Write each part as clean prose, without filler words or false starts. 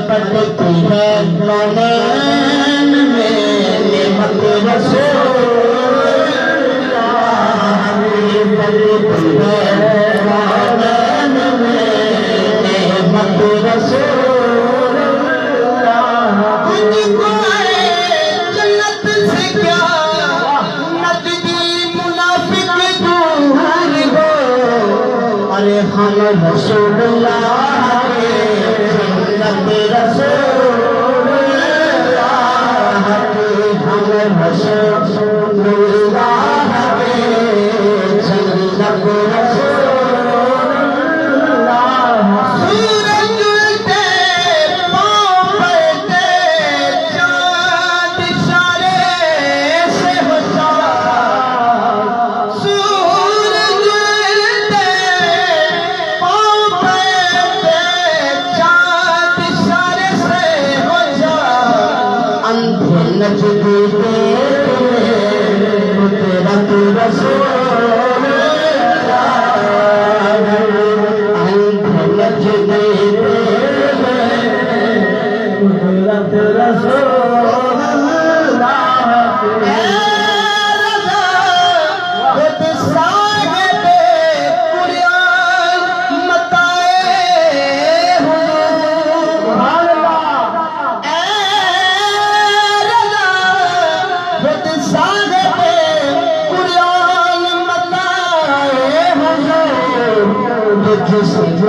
पटती है नैन में नेमत रसूलुल्लाह, पटती है नैन में नेमत रसूलुल्लाह। तुझको जन्नत से क्या नजदी मुनाफिक दूर हो, अरे हम रसूलुल्लाह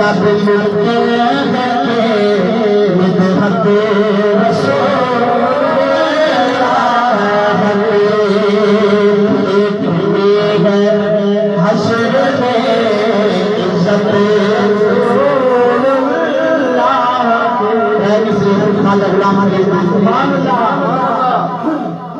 रब मिलते हशर में इज्जत